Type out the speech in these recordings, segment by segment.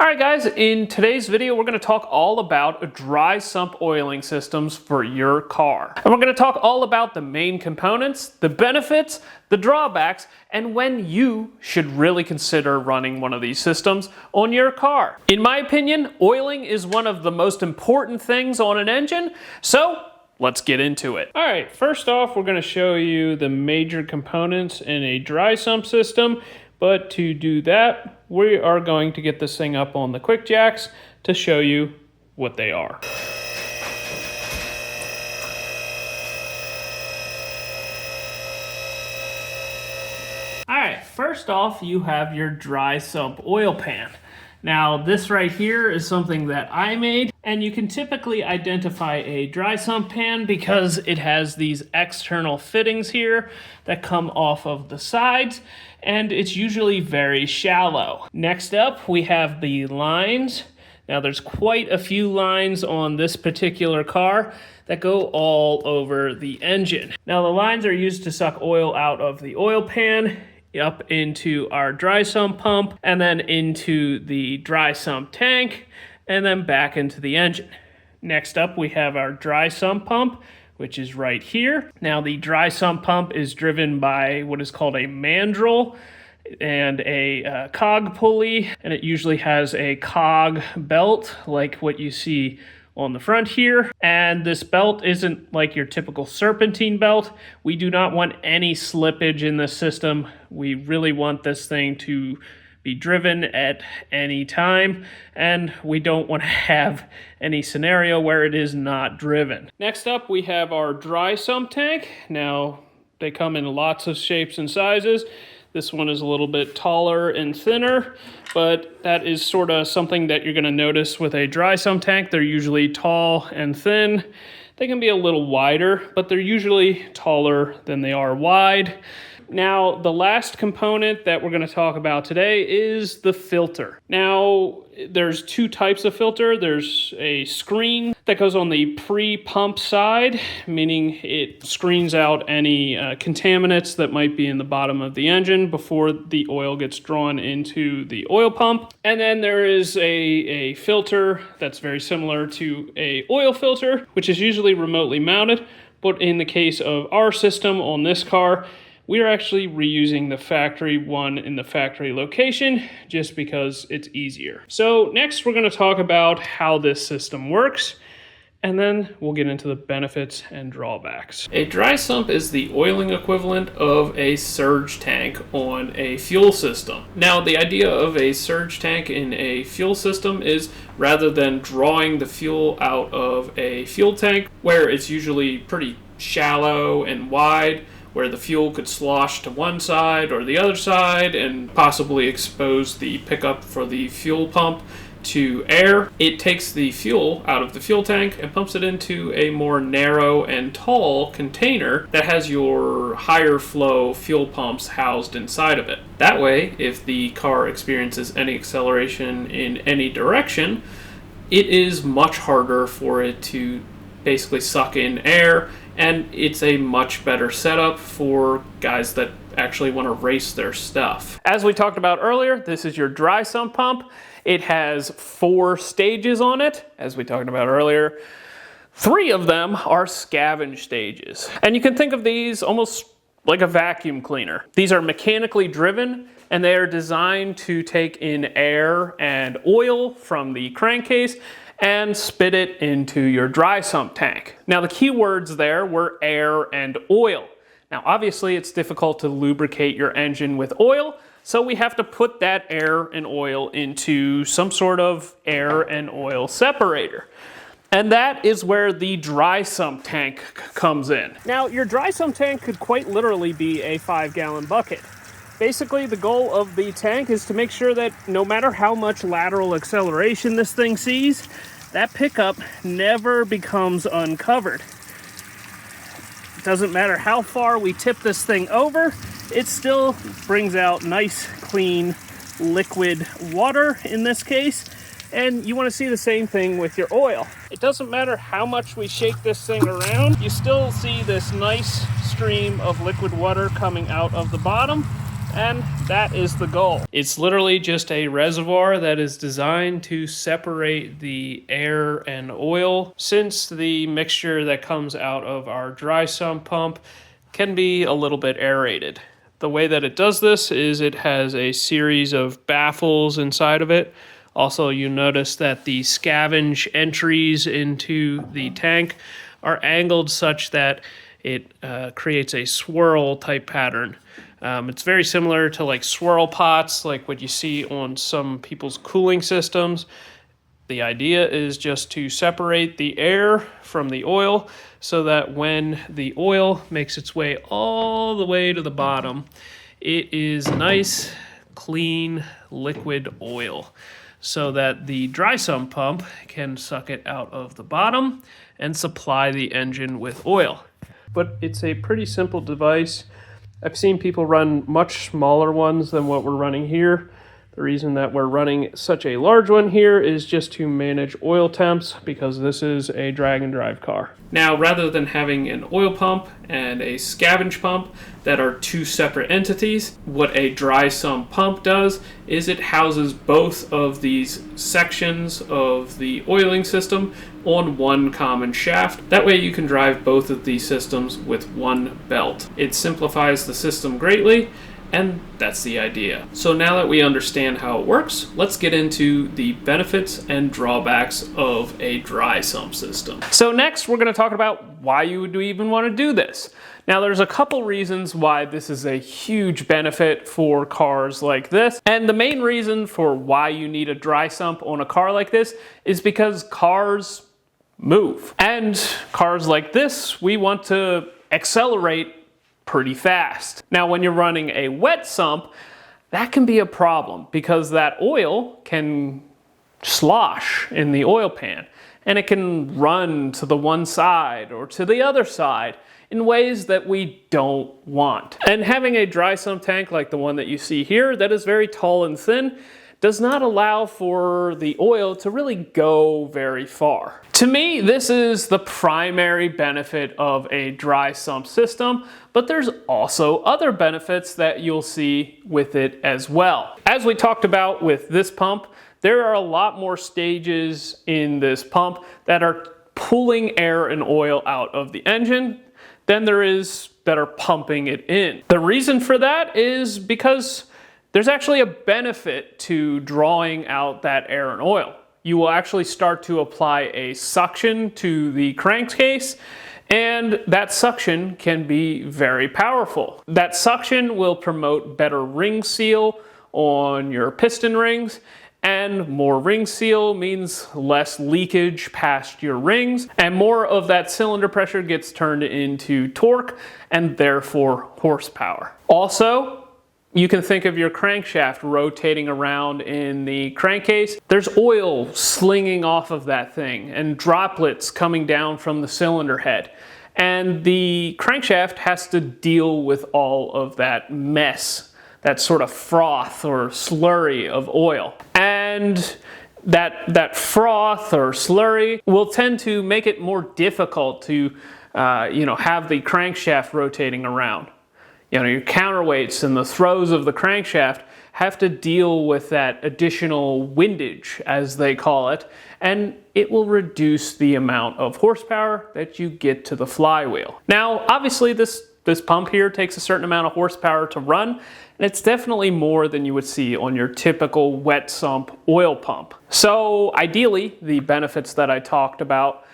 Alright guys, in today's video we're going to talk all about dry sump oiling systems for your car. And we're going to talk all about the main components, the benefits, the drawbacks, and when you should really consider running one of these systems on your car. In my opinion, oiling is one of the most important things on an engine, so let's get into it. Alright, first off we're going to show you the major components in a dry sump system. But to do that, we are going to get this thing up on the quick jacks to show you what they are. Alright, first off you have your dry sump oil pan. Now this right here is something that I made, and you can typically identify a dry sump pan because it has these external fittings here that come off of the sides, and it's usually very shallow. Next up we have the lines. Now there's quite a few lines on this particular car that go all over the engine. Now the lines are used to suck oil out of the oil pan, up into our dry sump pump, and then into the dry sump tank, and then back into the engine. Next up we have our dry sump pump, which is right here. Now the dry sump pump is driven by what is called a mandrel and a cog pulley, and it usually has a cog belt like what you see on the front here. And this belt isn't like your typical serpentine belt. We do not want any slippage in this system. We really want this thing to be driven at any time, and we don't want to have any scenario where it is not driven. Next up we have our dry sump tank. Now they come in lots of shapes and sizes. This one is a little bit taller and thinner, but that is sort of something that you're going to notice with a dry sump tank. They're usually tall and thin. They can be a little wider, but they're usually taller than they are wide. Now, the last component that we're going to talk about today is the filter. Now, there's two types of filter. There's a screen that goes on the pre-pump side, meaning it screens out any contaminants that might be in the bottom of the engine before the oil gets drawn into the oil pump. And then there is a filter that's very similar to an oil filter, which is usually remotely mounted. But in the case of our system on this car, we are actually reusing the factory one in the factory location just because it's easier. So next we're going to talk about how this system works, and then we'll get into the benefits and drawbacks. A dry sump is the oiling equivalent of a surge tank on a fuel system. Now the idea of a surge tank in a fuel system is rather than drawing the fuel out of a fuel tank, where it's usually pretty shallow and wide, where the fuel could slosh to one side or the other side and possibly expose the pickup for the fuel pump to air. It takes the fuel out of the fuel tank and pumps it into a more narrow and tall container that has your higher flow fuel pumps housed inside of it. That way, if the car experiences any acceleration in any direction, it is much harder for it to basically suck in air, and it's a much better setup for guys that actually want to race their stuff. As we talked about earlier, this is your dry sump pump. It has 4 stages on it. As we talked about earlier, 3 of them are scavenge stages. And you can think of these almost like a vacuum cleaner. These are mechanically driven, and they are designed to take in air and oil from the crankcase and spit it into your dry sump tank. Now the key words there were air and oil. Now obviously it's difficult to lubricate your engine with oil, so we have to put that air and oil into some sort of air and oil separator. And that is where the dry sump tank comes in. Now your dry sump tank could quite literally be a 5-gallon bucket. Basically, the goal of the tank is to make sure that no matter how much lateral acceleration this thing sees, that pickup never becomes uncovered. It doesn't matter how far we tip this thing over, it still brings out nice, clean, liquid water in this case. And you want to see the same thing with your oil. It doesn't matter how much we shake this thing around, you still see this nice stream of liquid water coming out of the bottom. And that is the goal. It's literally just a reservoir that is designed to separate the air and oil, since the mixture that comes out of our dry sump pump can be a little bit aerated. The way that it does this is it has a series of baffles inside of it. Also, you notice that the scavenge entries into the tank are angled such that it creates a swirl type pattern. It's very similar to like swirl pots, like what you see on some people's cooling systems. The idea is just to separate the air from the oil so that when the oil makes its way all the way to the bottom, it is nice, clean, liquid oil, so that the dry sump pump can suck it out of the bottom and supply the engine with oil. But it's a pretty simple device. I've seen people run much smaller ones than what we're running here. The reason that we're running such a large one here is just to manage oil temps, because this is a drag and drive car. Now, rather than having an oil pump and a scavenge pump that are two separate entities, what a dry sump pump does is it houses both of these sections of the oiling system on one common shaft. That way you can drive both of these systems with one belt. It simplifies the system greatly, and that's the idea. So now that we understand how it works, let's get into the benefits and drawbacks of a dry sump system. So next, we're going to talk about why you would even want to do this. Now, there's a couple reasons why this is a huge benefit for cars like this. And the main reason for why you need a dry sump on a car like this is because cars move. And cars like this, we want to accelerate pretty fast. Now, when you're running a wet sump, that can be a problem because that oil can slosh in the oil pan and it can run to the one side or to the other side in ways that we don't want. And having a dry sump tank like the one that you see here that is very tall and thin does not allow for the oil to really go very far. To me, this is the primary benefit of a dry sump system, but there's also other benefits that you'll see with it as well. As we talked about with this pump, there are a lot more stages in this pump that are pulling air and oil out of the engine than there is that are pumping it in. The reason for that is because there's actually a benefit to drawing out that air and oil. You will actually start to apply a suction to the crankcase, and that suction can be very powerful. That suction will promote better ring seal on your piston rings, and more ring seal means less leakage past your rings, and more of that cylinder pressure gets turned into torque and therefore horsepower. Also, you can think of your crankshaft rotating around in the crankcase. There's oil slinging off of that thing and droplets coming down from the cylinder head. And the crankshaft has to deal with all of that mess, that sort of froth or slurry of oil. And that froth or slurry will tend to make it more difficult to have the crankshaft rotating around. Your counterweights and the throws of the crankshaft have to deal with that additional windage, as they call it, and it will reduce the amount of horsepower that you get to the flywheel. Now, obviously, this pump here takes a certain amount of horsepower to run, and it's definitely more than you would see on your typical wet sump oil pump. So, ideally, the benefits that I talked about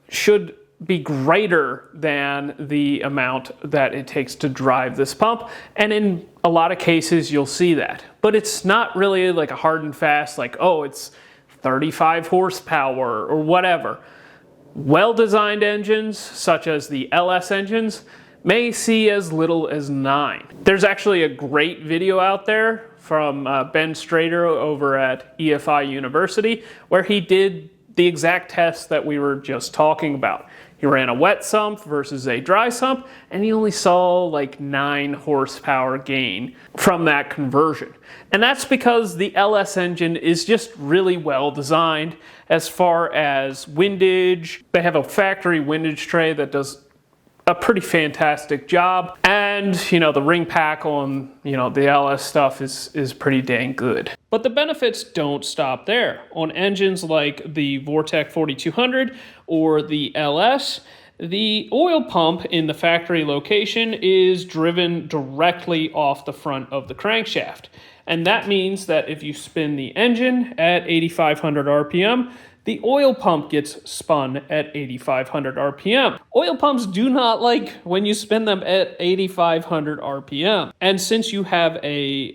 should be greater than the amount that it takes to drive this pump, and in a lot of cases you'll see that. But it's not really like a hard and fast, like, oh, it's 35 horsepower or whatever. Well-designed engines, such as the LS engines, may see as little as 9. There's actually a great video out there from Ben Strader over at EFI University where he did the exact test that we were just talking about. He ran a wet sump versus a dry sump, and he only saw like 9 horsepower gain from that conversion. And that's because the LS engine is just really well designed as far as windage. They have a factory windage tray that does a pretty fantastic job. And, the ring pack on, the LS stuff is pretty dang good. But the benefits don't stop there. On engines like the Vortec 4200 or the LS, the oil pump in the factory location is driven directly off the front of the crankshaft. And that means that if you spin the engine at 8,500 RPM, the oil pump gets spun at 8,500 RPM. Oil pumps do not like when you spin them at 8,500 RPM. And since you have a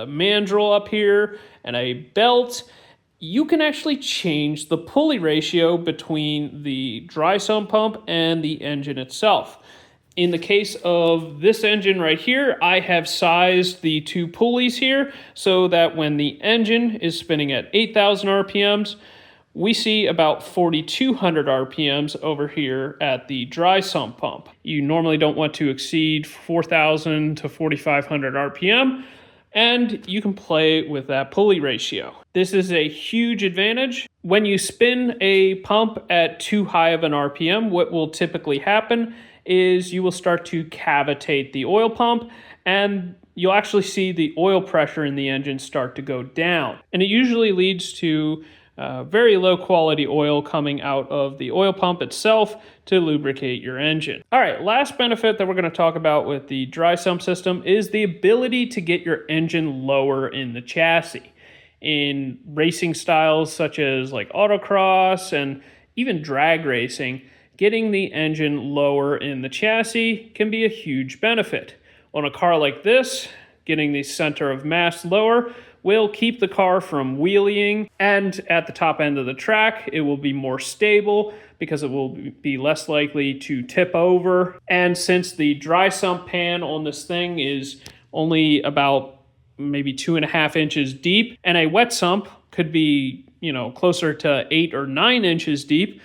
mandrel up here and a belt, you can actually change the pulley ratio between the dry sump pump and the engine itself. In the case of this engine right here, I have sized the two pulleys here so that when the engine is spinning at 8,000 RPMs, we see about 4,200 RPMs over here at the dry sump pump. You normally don't want to exceed 4,000 to 4,500 RPM, and you can play with that pulley ratio. This is a huge advantage. When you spin a pump at too high of an RPM, what will typically happen is you will start to cavitate the oil pump, and you'll actually see the oil pressure in the engine start to go down. And it usually leads to very low quality oil coming out of the oil pump itself to lubricate your engine. All right, last benefit that we're going to talk about with the dry sump system is the ability to get your engine lower in the chassis. In racing styles such as like autocross and even drag racing, getting the engine lower in the chassis can be a huge benefit. On a car like this, getting the center of mass lower will keep the car from wheeling, and at the top end of the track, it will be more stable because it will be less likely to tip over. And since the dry sump pan on this thing is only about maybe 2.5 inches deep, and a wet sump could be, closer to 8 or 9 inches deep,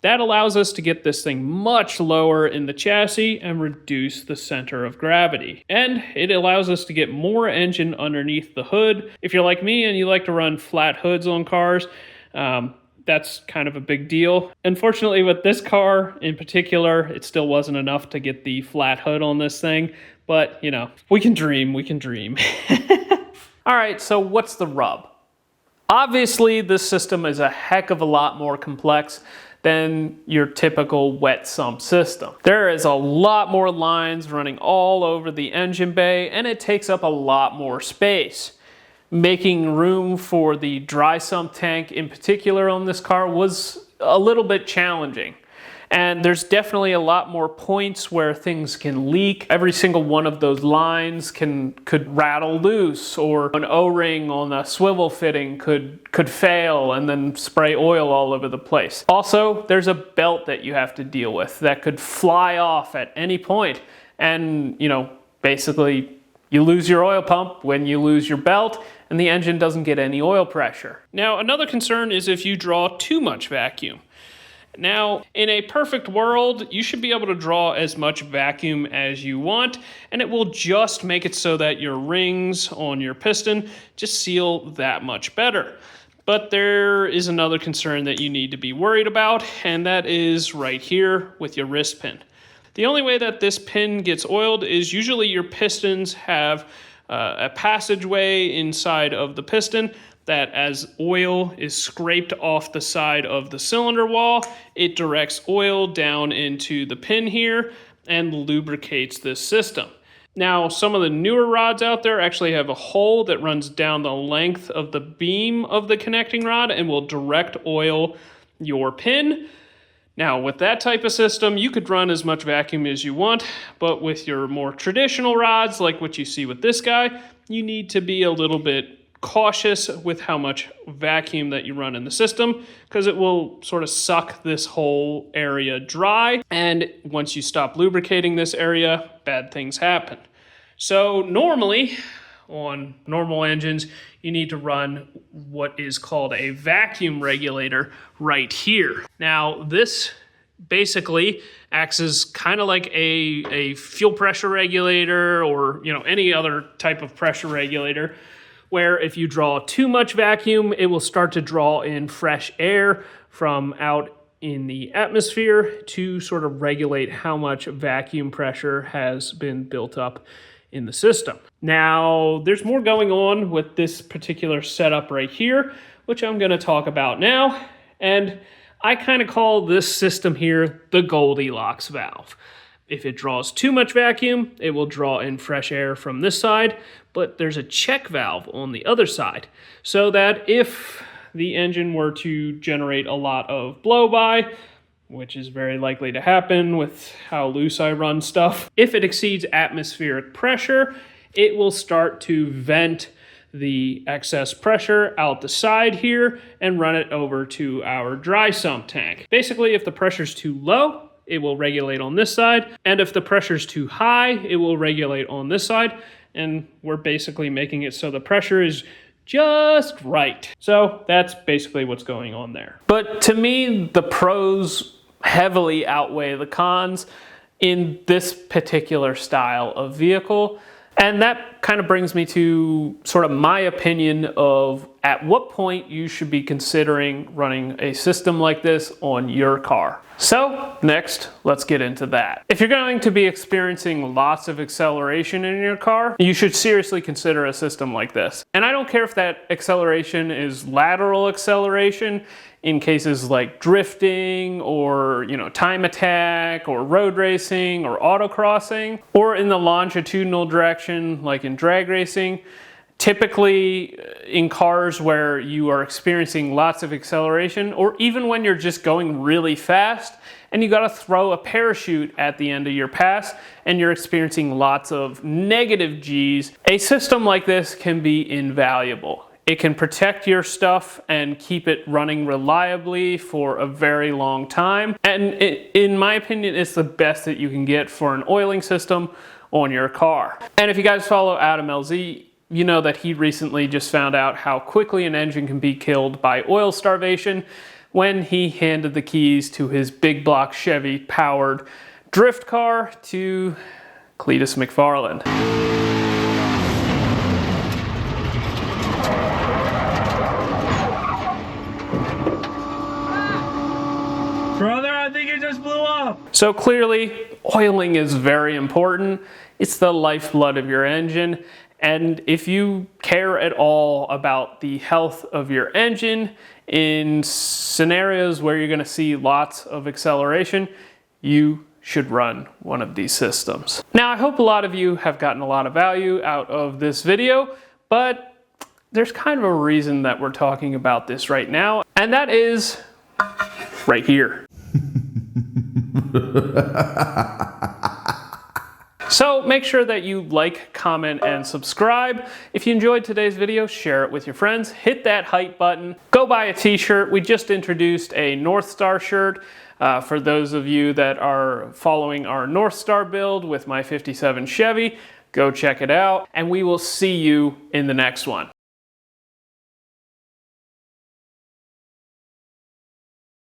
that allows us to get this thing much lower in the chassis and reduce the center of gravity. And it allows us to get more engine underneath the hood. If you're like me and you like to run flat hoods on cars, that's kind of a big deal. Unfortunately, with this car in particular, it still wasn't enough to get the flat hood on this thing. But, we can dream, we can dream. All right, so what's the rub? Obviously, this system is a heck of a lot more complex than your typical wet sump system. There is a lot more lines running all over the engine bay, and it takes up a lot more space. Making room for the dry sump tank in particular on this car was a little bit challenging. And there's definitely a lot more points where things can leak. Every single one of those lines could rattle loose, or an O-ring on a swivel fitting could fail and then spray oil all over the place. Also, there's a belt that you have to deal with that could fly off at any point. And, basically you lose your oil pump when you lose your belt, and the engine doesn't get any oil pressure. Now, another concern is if you draw too much vacuum. Now, in a perfect world, you should be able to draw as much vacuum as you want, and it will just make it so that your rings on your piston just seal that much better. But there is another concern that you need to be worried about, and that is right here with your wrist pin. The only way that this pin gets oiled is usually your pistons have a passageway inside of the piston that as oil is scraped off the side of the cylinder wall, it directs oil down into the pin here and lubricates this system. Now, some of the newer rods out there actually have a hole that runs down the length of the beam of the connecting rod and will direct oil your pin. Now, with that type of system, you could run as much vacuum as you want, but with your more traditional rods, like what you see with this guy, you need to be a little bit cautious with how much vacuum that you run in the system, because it will sort of suck this whole area dry, and once you stop lubricating this area, bad things happen. So normally on normal engines you need to run what is called a vacuum regulator right here. Now this basically acts as kind of like a fuel pressure regulator, or any other type of pressure regulator, where if you draw too much vacuum, it will start to draw in fresh air from out in the atmosphere to sort of regulate how much vacuum pressure has been built up in the system. Now, there's more going on with this particular setup right here, which I'm going to talk about now. And I kind of call this system here the Goldilocks valve. If it draws too much vacuum, it will draw in fresh air from this side, but there's a check valve on the other side, so that if the engine were to generate a lot of blow-by, which is very likely to happen with how loose I run stuff, if it exceeds atmospheric pressure, it will start to vent the excess pressure out the side here and run it over to our dry sump tank. Basically, if the pressure's too low, it will regulate on this side, and if the pressure's too high, it will regulate on this side, and we're basically making it so the pressure is just right. So that's basically what's going on there. But to me, the pros heavily outweigh the cons in this particular style of vehicle. And that kind of brings me to sort of my opinion of at what point you should be considering running a system like this on your car. So next, let's get into that. If you're going to be experiencing lots of acceleration in your car, you should seriously consider a system like this. And I don't care if that acceleration is lateral acceleration in cases like drifting or, time attack or road racing or autocrossing, or in the longitudinal direction like in drag racing. Typically in cars where you are experiencing lots of acceleration, or even when you're just going really fast and you got to throw a parachute at the end of your pass and you're experiencing lots of negative G's, a system like this can be invaluable. It can protect your stuff and keep it running reliably for a very long time. And in my opinion, it's the best that you can get for an oiling system on your car. And if you guys follow Adam LZ, you know that he recently just found out how quickly an engine can be killed by oil starvation when he handed the keys to his big block Chevy powered drift car to Cletus McFarland. Brother, I think it just blew up. So clearly, oiling is very important. It's the lifeblood of your engine. And if you care at all about the health of your engine in scenarios where you're going to see lots of acceleration, you should run one of these systems. Now, I hope a lot of you have gotten a lot of value out of this video, but there's kind of a reason that we're talking about this right now, and that is right here. So make sure that you like, comment, and subscribe. If you enjoyed today's video, share it with your friends. Hit that hype button. Go buy a t-shirt. We just introduced a North Star shirt for those of you that are following our North Star build with my 57 Chevy. Go check it out, and we will see you in the next one.